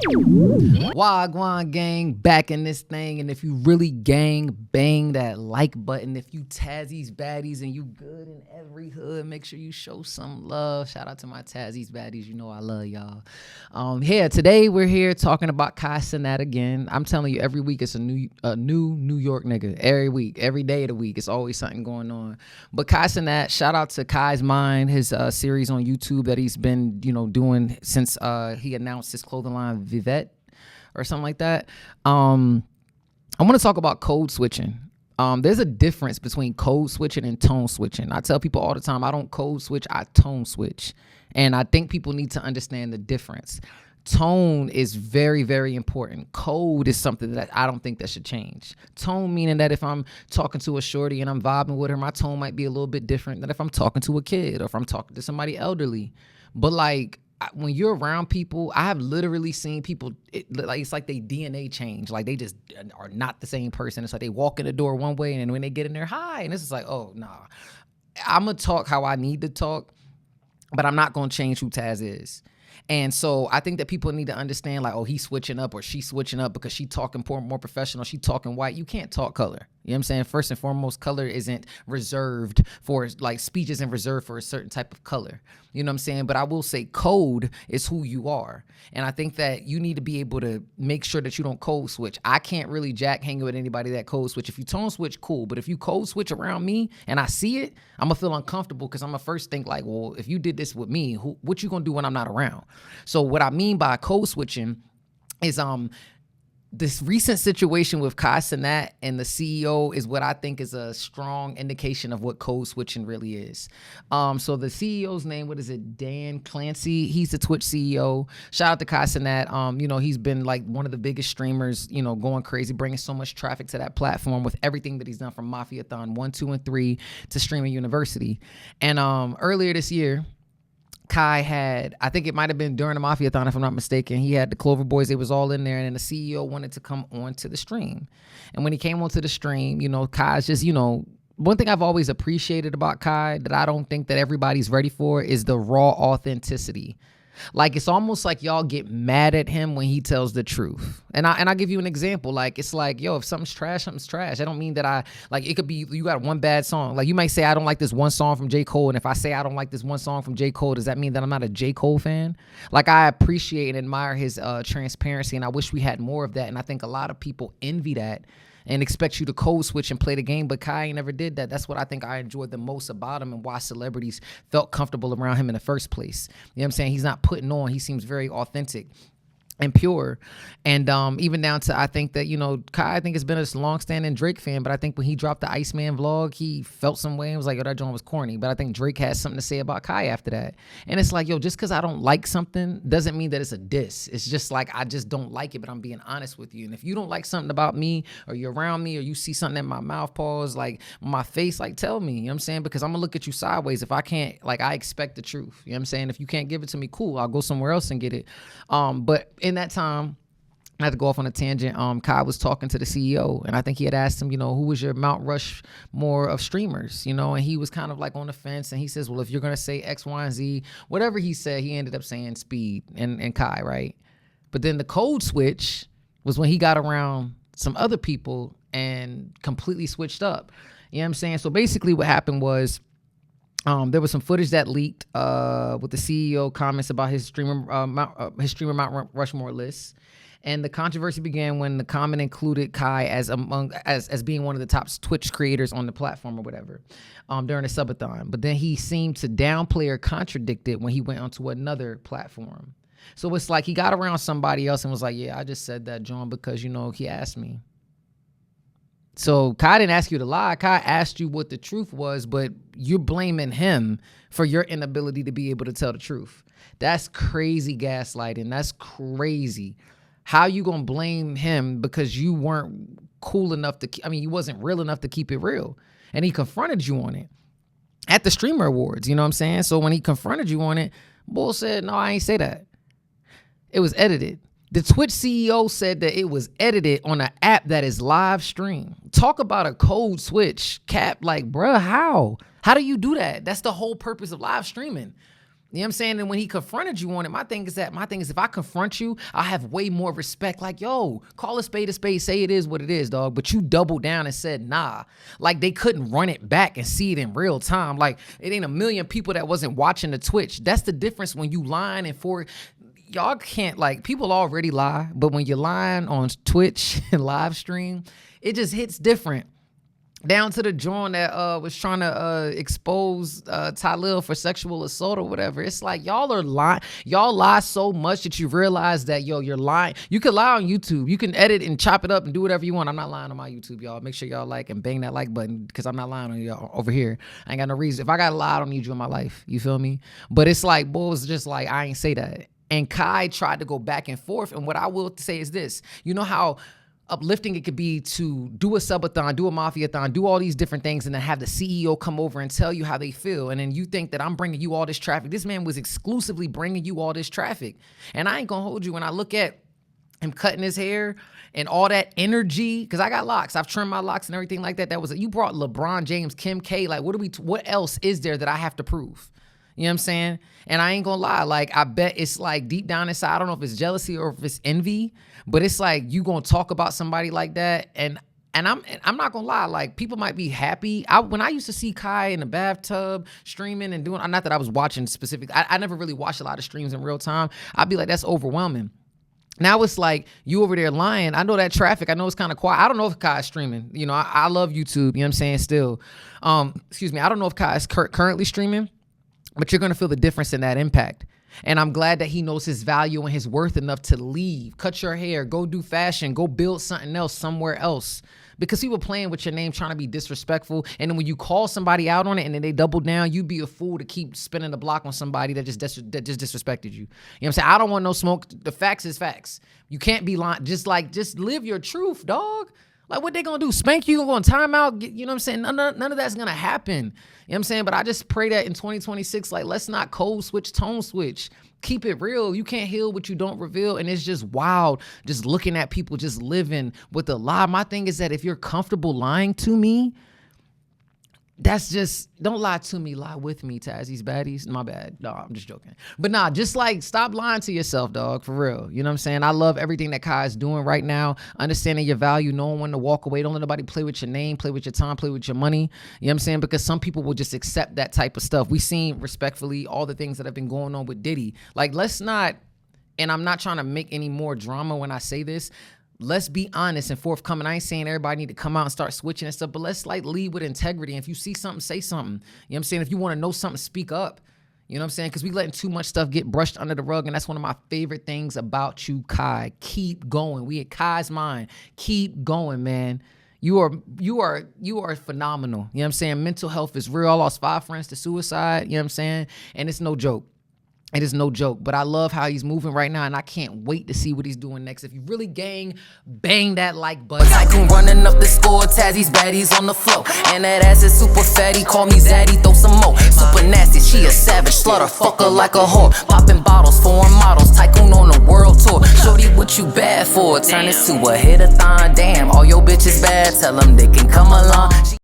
Wagwan gang, back in this thing. And if you really gang, bang that like button. If you Tazzies baddies and you good in every hood, make sure you show some love. Shout out to my Tazzies baddies. You know I love y'all. Today we're here talking about Cenat again. I'm telling you, every week it's a new New York nigga. Every week, every day of the week, it's always something going on. But Cenat, shout out to Kai's Mind, his series on YouTube that he's been doing since he announced his clothing line Vivette or something like that. I want to talk about code switching. There's a difference between code switching and tone switching. I tell people all the time, I don't code switch, I tone switch. And I think people need to understand the difference. Tone is very, very important. Code is something that I don't think that should change. Tone meaning that if I'm talking to a shorty and I'm vibing with her, my tone might be a little bit different than if I'm talking to a kid or if I'm talking to somebody elderly. But like, when you're around people, I have literally seen people, it's like they DNA change. Like they just are not the same person. It's like they walk in the door one way and then when they get in there, hi. And it's just like, oh, nah. I'm going to talk how I need to talk, but I'm not going to change who Taz is. And so I think that people need to understand, like, oh, he's switching up or she's switching up because she talking more professional. She talking white. You can't talk color. You know what I'm saying? First and foremost, color isn't reserved for, like, speech isn't reserved for a certain type of color. You know what I'm saying? But I will say code is who you are. And I think that you need to be able to make sure that you don't code switch. I can't really hang with anybody that code switch. If you tone switch, cool. But if you code switch around me and I see it, I'm going to feel uncomfortable because I'm going to first think like, well, if you did this with me, what you going to do when I'm not around? So what I mean by code switching is this recent situation with Cenat and the CEO is what I think is a strong indication of what code switching really is. So the CEO's name, what is it? Dan Clancy. He's the Twitch CEO. Shout out to Cenat. He's been like one of the biggest streamers, going crazy, bringing so much traffic to that platform with everything that he's done from Mafiathon 1, 2, and 3 to Streamer University. And earlier this year, Kai had, I think it might have been during the Mafiathon, if I'm not mistaken, he had the Clover Boys, they was all in there, and then the CEO wanted to come on to the stream. And when he came onto the stream, Kai's just, one thing I've always appreciated about Kai that I don't think that everybody's ready for is the raw authenticity. Like, it's almost like y'all get mad at him when he tells the truth. And I'll give you an example. Like, it's like, yo, if something's trash, something's trash. I don't mean that it could be, you got one bad song. Like, you might say, I don't like this one song from J. Cole. And if I say I don't like this one song from J. Cole, does that mean that I'm not a J. Cole fan? Like, I appreciate and admire his transparency, and I wish we had more of that. And I think a lot of people envy that and expect you to code switch and play the game, but Kai never did that. That's what I think I enjoyed the most about him and why celebrities felt comfortable around him in the first place. You know what I'm saying? He's not putting on. He seems very authentic and pure. And even down to, I think that, Kai, I think has been a long-standing Drake fan, but I think when he dropped the Iceman vlog, he felt some way and was like, yo, that joint was corny. But I think Drake has something to say about Kai after that. And it's like, yo, just because I don't like something doesn't mean that it's a diss. It's just like, I just don't like it, but I'm being honest with you. And if you don't like something about me, or you're around me, or you see something in my mouth pause, like my face, like tell me, you know what I'm saying? Because I'm gonna look at you sideways if I can't, like, I expect the truth. You know what I'm saying? If you can't give it to me, cool, I'll go somewhere else and get it. But in that time, I had to go off on a tangent. Kai was talking to the CEO, and I think he had asked him, who was your Mount Rushmore of streamers, and he was kind of like on the fence, and he says, well, if you're going to say X, Y, and Z, whatever he said, he ended up saying Speed and Kai, right? But then the code switch was when he got around some other people and completely switched up. You know what I'm saying? So basically what happened was, there was some footage that leaked with the CEO comments about his Streamer Mount Rushmore list, and the controversy began when the comment included Kai as being one of the top Twitch creators on the platform or whatever during the subathon. But then he seemed to downplay or contradict it when he went onto another platform. So it's like he got around somebody else and was like, "Yeah, I just said that, John, because he asked me." So Kai didn't ask you to lie. Kai asked you what the truth was, but you're blaming him for your inability to be able to tell the truth. That's crazy gaslighting. That's crazy. How you gonna blame him because you weren't cool enough you wasn't real enough to keep it real? And he confronted you on it at the Streamer Awards, you know what I'm saying? So when he confronted you on it, Bull said, no, I ain't say that. It was edited. The Twitch CEO said that it was edited on an app that is live stream. Talk about a code switch. Cap, like, bruh, how? How do you do that? That's the whole purpose of live streaming. You know what I'm saying? And when he confronted you on it, my thing is if I confront you, I have way more respect. Like, yo, call a spade, say it is what it is, dog. But you doubled down and said, nah. Like, they couldn't run it back and see it in real time. Like, it ain't a million people that wasn't watching the Twitch. that's the difference when you lying and for y'all can't, like, people already lie, but when you're lying on Twitch and live stream, it just hits different. Down to the joint that was trying to expose Talil for sexual assault or whatever. It's like y'all are lying. Y'all lie so much that you realize that, yo, you're lying. You can lie on YouTube. You can edit and chop it up and do whatever you want. I'm not lying on my YouTube, y'all. Make sure y'all like and bang that like button because I'm not lying on y'all over here. I ain't got no reason. If I got to lie, I don't need you in my life. You feel me? But it's like, boy, it's just like, I ain't say that. And Kai tried to go back and forth. And what I will say is this. You know how uplifting it could be to do a subathon, do a mafia-thon, do all these different things, and then have the CEO come over and tell you how they feel. And then you think that I'm bringing you all this traffic. This man was exclusively bringing you all this traffic. And I ain't gonna hold you. When I look at him cutting his hair and all that energy, because I got locks. I've trimmed my locks and everything like that. You brought LeBron James, Kim K. Like, what else is there that I have to prove? You know what I'm saying? And I ain't gonna lie, like, I bet it's like deep down inside, I don't know if it's jealousy or if it's envy, but it's like you gonna talk about somebody like that, and I'm not gonna lie, like, people might be happy. When I used to see Kai in the bathtub streaming and doing, not that I was watching specific, I never really watched a lot of streams in real time. I'd be like, that's overwhelming. Now it's like you over there lying. I know that traffic. I know it's kind of quiet. I don't know if Kai is streaming. You know, I love YouTube. You know what I'm saying? Still, excuse me. I don't know if Kai is currently streaming, but you're going to feel the difference in that impact. And I'm glad that he knows his value and his worth enough to leave, cut your hair, go do fashion, go build something else somewhere else. Because people playing with your name, trying to be disrespectful. And then when you call somebody out on it and then they double down, you'd be a fool to keep spinning the block on somebody that just disrespected you. You know what I'm saying? I don't want no smoke. The facts is facts. You can't be lying. Just live your truth, dog. Like, what they gonna do? Spank you, go on timeout? You know what I'm saying? None of that's gonna happen. You know what I'm saying? But I just pray that in 2026, like, let's not code switch, tone switch. Keep it real. You can't heal what you don't reveal. And it's just wild just looking at people just living with a lie. My thing is that if you're comfortable lying to me, that's just, don't lie to me, lie with me, Tazzy's baddies. My bad. No, I'm just joking. But nah, just like stop lying to yourself, dog, for real. You know what I'm saying? I love everything that Kai is doing right now, understanding your value, knowing when to walk away. Don't let nobody play with your name, play with your time, play with your money. You know what I'm saying? Because some people will just accept that type of stuff. We seen, respectfully, all the things that have been going on with Diddy. Like, let's not, and I'm not trying to make any more drama when I say this, let's be honest and forthcoming. I ain't saying everybody need to come out and start switching and stuff, but let's like lead with integrity. And if you see something, say something. You know what I'm saying? If you want to know something, speak up. You know what I'm saying? Because we letting too much stuff get brushed under the rug, and that's one of my favorite things about you, Kai. Keep going. We at Kai's mind. Keep going, man. You are phenomenal. You know what I'm saying? Mental health is real. I lost 5 friends to suicide. You know what I'm saying? And it's no joke. It is no joke, but I love how he's moving right now, and I can't wait to see what he's doing next. If you really gang, bang that like button. Tycoon running up the score, Tazzy's baddies on the floor. And that ass is super fatty, call me Zaddy, throw some more. Super nasty, she a savage, slaughter fucker like a whore. Popping bottles, foreign models, Tycoon on the world tour. Shorty, what you bad for? Turn this to a hit-a-thon, damn. All your bitches bad, tell them they can come along.